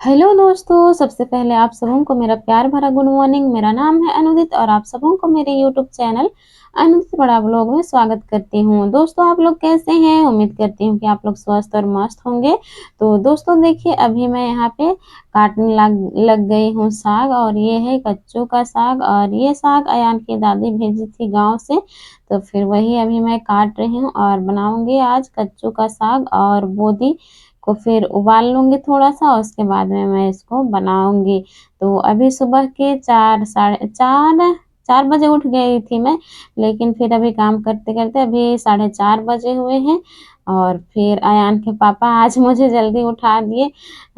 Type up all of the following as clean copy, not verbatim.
Hello दोस्तों, सबसे पहले आप सबों को मेरा प्यार भरा गुड मॉर्निंग। मेरा नाम है अनुदित और आप सबों को मेरे यूट्यूब चैनल अनुदित बड़ा ब्लॉग में स्वागत करती हूँ। दोस्तों, आप लोग कैसे हैं? उम्मीद करती हूँ कि आप लोग स्वस्थ और मस्त होंगे। तो दोस्तों देखिए, अभी मैं यहाँ पे काटने लग गई हूँ साग, और ये है कच्चू का साग। और ये साग अयान की दादी भेजी थी गाँव से, तो फिर वही अभी मैं काट रही हूँ और बनाऊंगी आज कच्चू का साग। और बोदी को फिर उबाल लूँगी थोड़ा-सा, उसके बाद में मैं इसको बनाऊँगी। तो अभी सुबह के 4 साढ़े 4 4 बजे उठ गई थी मैं, लेकिन फिर अभी काम करते-करते अभी साढ़े 4 बजे हुए हैं। और फिर अयान के पापा आज मुझे जल्दी उठा दिए,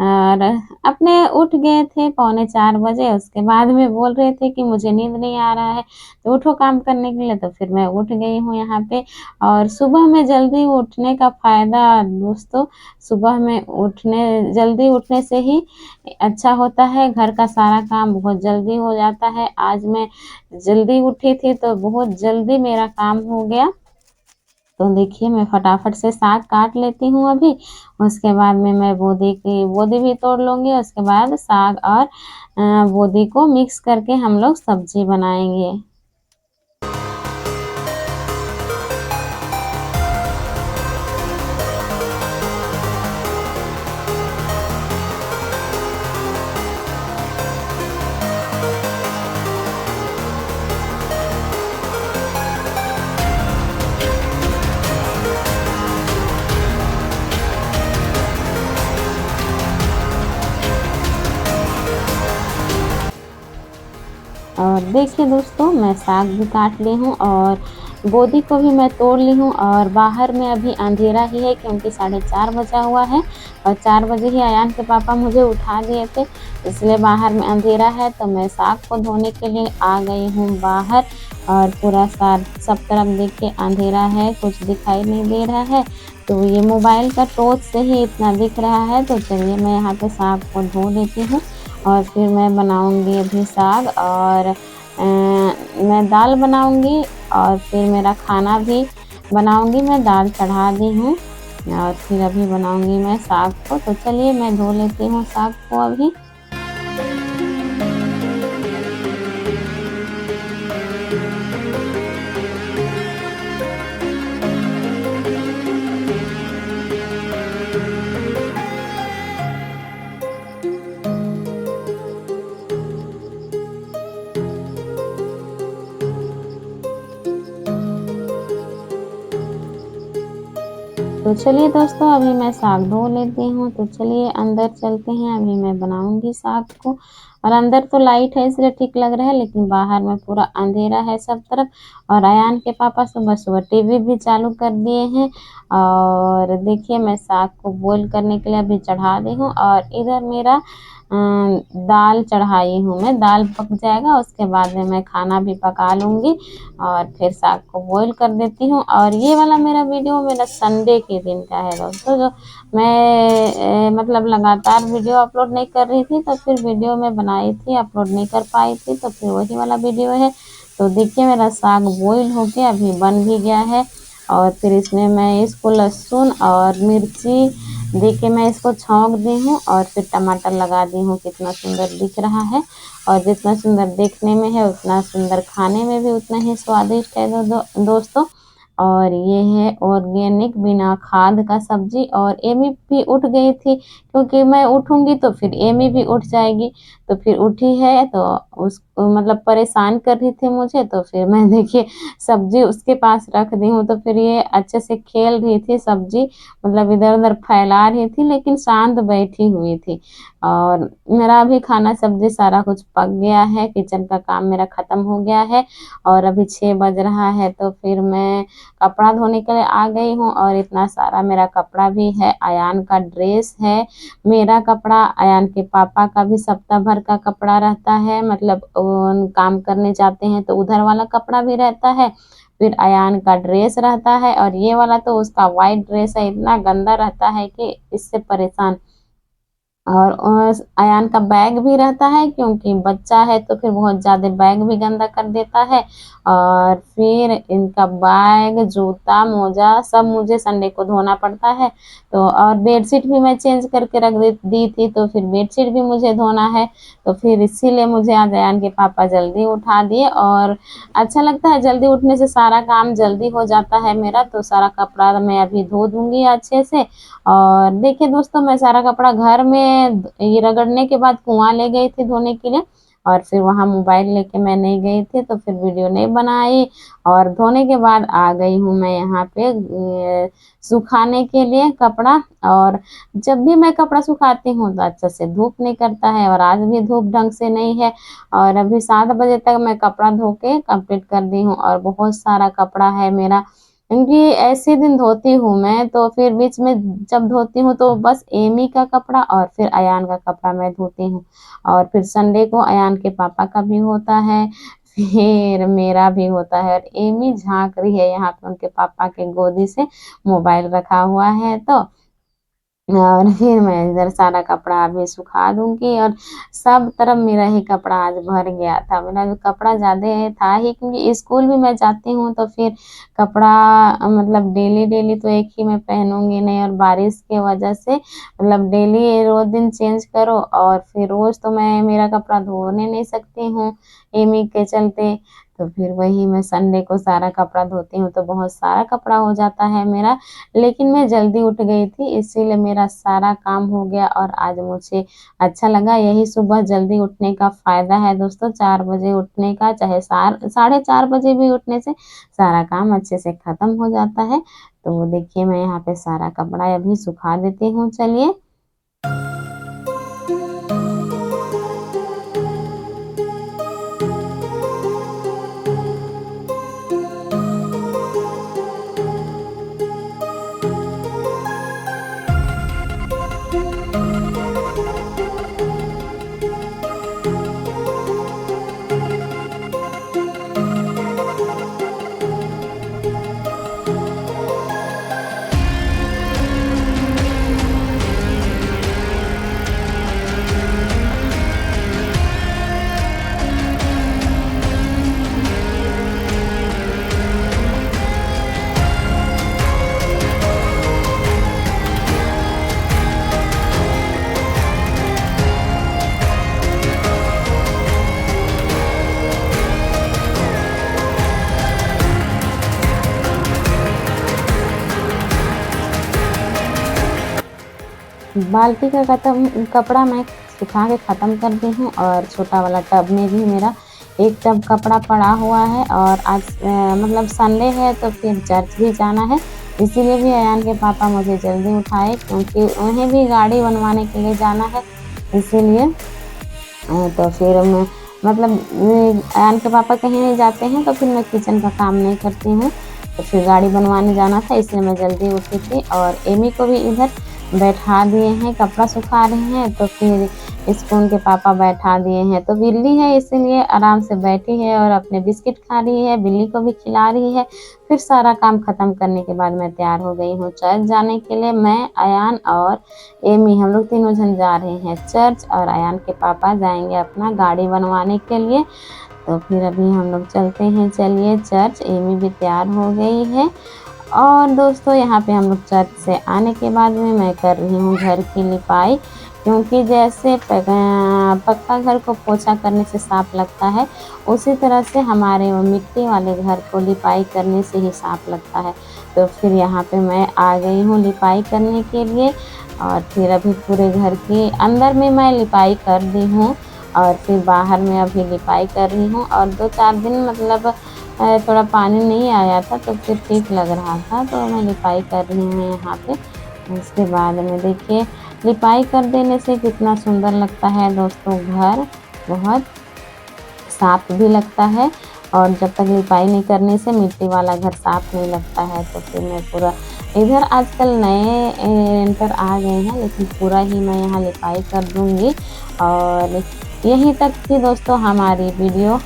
और अपने उठ गए थे पौने 4 बजे। उसके बाद में बोल रहे थे कि मुझे नींद नहीं आ रहा है, तो उठो काम करने के लिए। तो फिर मैं उठ गई हूँ यहाँ पे। और सुबह में जल्दी उठने का फ़ायदा दोस्तों, सुबह में जल्दी उठने से ही अच्छा होता है, घर का सारा काम बहुत जल्दी हो जाता है। आज मैं जल्दी उठी थी तो बहुत जल्दी मेरा काम हो गया। तो देखिए, मैं फटाफट से साग काट लेती हूँ अभी, उसके बाद में मैं बोदी भी तोड़ लूँगी। उसके बाद साग और बोदी को मिक्स करके हम लोग सब्ज़ी बनाएँगे। और देखिए दोस्तों, मैं साग भी काट ली हूँ और बोदी को भी मैं तोड़ ली हूँ। और बाहर में अभी अंधेरा ही है, क्योंकि 4:30 बजा हुआ है और 4 बजे ही अयान के पापा मुझे उठा दिए थे, इसलिए बाहर में अंधेरा है। तो मैं साग को धोने के लिए आ गई हूँ बाहर। और पूरा सब तरफ देखिए अंधेरा है, कुछ दिखाई नहीं दे रहा है। तो ये मोबाइल का टॉर्च से ही इतना दिख रहा है। तो चलिए, मैं यहाँ पे साग को धो लेती हूँ और फिर मैं बनाऊँगी अभी साग। और मैं दाल बनाऊँगी और फिर मेरा खाना भी बनाऊँगी। मैं दाल चढ़ा दी हूँ और फिर अभी बनाऊँगी मैं साग को। तो चलिए, मैं धो लेती हूँ साग को अभी। तो चलिए दोस्तों, अभी मैं साग धो लेती हूँ। तो चलिए अंदर चलते हैं, अभी मैं बनाऊँगी साग को। और अंदर तो लाइट है इसलिए ठीक लग रहा है, लेकिन बाहर में पूरा अंधेरा है सब तरफ। और अयान के पापा सुबह-सुबह टीवी भी चालू कर दिए हैं। और देखिए, मैं साग को बॉयल करने के लिए अभी चढ़ा दी हूँ। और इधर मेरा दाल चढ़ाई हूँ मैं, दाल पक जाएगा उसके बाद में मैं खाना भी पका लूँगी और फिर साग को बॉयल कर देती हूँ। और ये वाला मेरा वीडियो मेरा संडे के दिन का है दोस्तों, जो मैं मतलब लगातार वीडियो अपलोड नहीं कर रही थी, तो फिर वीडियो मैं बनाई थी, अपलोड नहीं कर पाई थी, तो फिर वही वाला वीडियो है। तो देखिए, मेरा साग बॉयल हो के अभी बन भी गया है। और फिर इसमें मैं इसको लहसुन और मिर्ची दे के मैं इसको छौंक दी हूँ और फिर टमाटर लगा दी हूँ। कितना सुंदर दिख रहा है, और जितना सुंदर देखने में है उतना सुंदर खाने में भी उतना ही स्वादिष्ट है दोस्तों। और ये है ऑर्गेनिक बिना खाद का सब्जी। और एमी भी उठ गई थी, क्योंकि मैं उठूंगी तो फिर एमी भी उठ जाएगी। तो फिर उठी है तो उस मतलब परेशान कर रही थी मुझे, तो फिर मैं देखिए सब्जी उसके पास रख दी हूँ। तो फिर ये अच्छे से खेल रही थी सब्जी, मतलब इधर-उधर फैला रही थी, लेकिन शांत बैठी हुई थी। और मेरा अभी खाना सब्जी सारा कुछ पक गया है, किचन का काम मेरा ख़त्म हो गया है। और अभी 6 बज रहा है, तो फिर मैं कपड़ा धोने के लिए आ गई हूँ। और इतना सारा मेरा कपड़ा भी है, अयान का ड्रेस है, मेरा कपड़ा, अयान के पापा का भी सप्ताह भर का कपड़ा रहता है, मतलब काम करने जाते हैं तो उधर वाला कपड़ा भी रहता है। फिर अयान का ड्रेस रहता है, और ये वाला तो उसका व्हाइट ड्रेस है, इतना गंदा रहता है कि इससे परेशान। और अयान का बैग भी रहता है, क्योंकि बच्चा है तो फिर बहुत ज़्यादा बैग भी गंदा कर देता है। और फिर इनका बैग, जूता, मोजा सब मुझे संडे को धोना पड़ता है। तो और बेडशीट भी मैं चेंज करके रख दी थी, तो फिर बेडशीट भी मुझे धोना है। तो फिर इसीलिए मुझे आज अयान के पापा जल्दी उठा दिए, और अच्छा लगता है जल्दी उठने से, सारा काम जल्दी हो जाता है मेरा। तो सारा कपड़ा मैं अभी धो दूंगी अच्छे से। और देखिए दोस्तों, मैं सारा कपड़ा घर में ये रगड़ने के बाद कुआं ले गई थी धोने के लिए, और फिर वहां मोबाइल लेके मैं नहीं गई थी, तो फिर वीडियो नहीं बनाई। और धोने के बाद आ गई हूँ मैं यहाँ पे सुखाने के लिए कपड़ा। और जब भी मैं कपड़ा सुखाती हूँ तो अच्छा से धूप नहीं करता है, और आज भी धूप ढंग से नहीं है। और अभी 7 बजे तक मैं कपड़ा धो के कंप्लीट कर दी हूँ, और बहुत सारा कपड़ा है मेरा, क्योंकि ऐसे दिन धोती हूँ मैं, तो फिर बीच में जब धोती हूँ तो बस एमी का कपड़ा और फिर अयान का कपड़ा मैं धोती हूँ। और फिर संडे को अयान के पापा का भी होता है, फिर मेरा भी होता है। और एमी झांक रही है यहाँ पे उनके पापा के गोदी से, मोबाइल रखा हुआ है। तो और फिर मैं इधर सारा कपड़ा अभी सुखा दूंगी। और सब तरफ मेरा ही कपड़ा आज भर गया था, मेरा भी कपड़ा ज़्यादा था ही, क्योंकि स्कूल भी मैं जाती हूँ तो फिर कपड़ा मतलब डेली डेली तो एक ही मैं पहनूंगी नहीं, और बारिश के वजह से मतलब डेली रोज दिन चेंज करो, और फिर रोज तो मैं मेरा कपड़ा धोने नहीं सकती हूँ एमी के चलते। तो फिर वही मैं संडे को सारा कपड़ा धोती हूँ, तो बहुत सारा कपड़ा हो जाता है मेरा। लेकिन मैं जल्दी उठ गई थी, इसीलिए मेरा सारा काम हो गया, और आज मुझे अच्छा लगा। यही सुबह जल्दी उठने का फायदा है दोस्तों, 4 बजे उठने का, चाहे 4:30 बजे भी उठने से सारा काम अच्छे से खत्म हो जाता है। तो देखिए, मैं यहाँ पे सारा कपड़ा अभी सुखा देती हूँ, चलिए। बाल्टी का कपड़ा मैं सुखा के ख़त्म कर दी हूँ, और छोटा वाला टब में भी मेरा एक टब कपड़ा पड़ा हुआ है। और आज मतलब संडे है, तो फिर चर्च भी जाना है, इसीलिए भी अयान के पापा मुझे जल्दी उठाए, क्योंकि उन्हें भी गाड़ी बनवाने के लिए जाना है, इसीलिए। तो फिर मैं मतलब अयान के पापा कहीं नहीं जाते हैं, तो फिर मैं किचन का काम नहीं करती हूँ। तो फिर गाड़ी बनवाने जाना था, इसलिए मैं जल्दी उठी थी। और एमी को भी इधर बैठा दिए हैं, कपड़ा सुखा रहे हैं, तो फिर इसको उनके पापा बैठा दिए हैं। तो बिल्ली है, इसीलिए आराम से बैठी है और अपने बिस्किट खा रही है, बिल्ली को भी खिला रही है। फिर सारा काम ख़त्म करने के बाद मैं तैयार हो गई हूँ चर्च जाने के लिए। मैं, अयान और एमी, हम लोग तीनों जन जा रहे हैं चर्च, और अयान के पापा जाएंगे अपना गाड़ी बनवाने के लिए। तो फिर अभी हम लोग चलते हैं, चलिए चर्च। एमी भी तैयार हो गई है। और दोस्तों, यहाँ पे हम लोग चर्च से आने के बाद में मैं कर रही हूँ घर की लिपाई, क्योंकि जैसे पक्का घर को पोछा करने से साफ लगता है, उसी तरह से हमारे वो मिट्टी वाले घर को लिपाई करने से ही साफ लगता है। तो फिर यहाँ पे मैं आ गई हूँ लिपाई करने के लिए। और फिर अभी पूरे घर के अंदर में मैं लिपाई कर दी हूँ, और फिर बाहर में अभी लिपाई कर रही हूँ। और 2-4 दिन मतलब थोड़ा पानी नहीं आया था, तो फिर ठीक लग रहा था, तो मैं लिपाई कर रही हूँ यहाँ पे। उसके बाद में देखिए, लिपाई कर देने से कितना सुंदर लगता है दोस्तों घर, बहुत साफ भी लगता है। और जब तक लिपाई नहीं करने से मिट्टी वाला घर साफ नहीं लगता है। तो फिर मैं पूरा इधर आजकल नए रेंटर आ गए हैं, लेकिन पूरा ही मैं यहाँ लिपाई कर दूँगी। और यहीं तक थी दोस्तों हमारी वीडियो।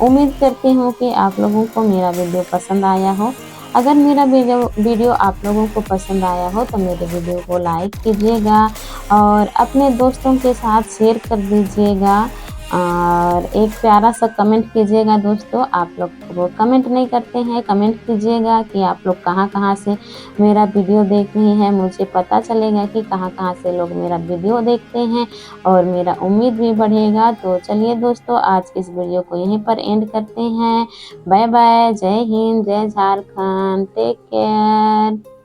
उम्मीद करती हूँ कि आप लोगों को मेरा वीडियो पसंद आया हो। अगर मेरा वीडियो आप लोगों को पसंद आया हो तो मेरे वीडियो को लाइक कीजिएगा और अपने दोस्तों के साथ शेयर कर दीजिएगा और एक प्यारा सा कमेंट कीजिएगा दोस्तों। आप लोग वो कमेंट नहीं करते हैं, कमेंट कीजिएगा कि आप लोग कहाँ-कहाँ से मेरा वीडियो देख रहे हैं। मुझे पता चलेगा कि कहाँ-कहाँ से लोग मेरा वीडियो देखते हैं और मेरा उम्मीद भी बढ़ेगा। तो चलिए दोस्तों, आज की इस वीडियो को यहीं पर एंड करते हैं। बाय बाय, जय हिंद, जय झारखंड, टेक केयर।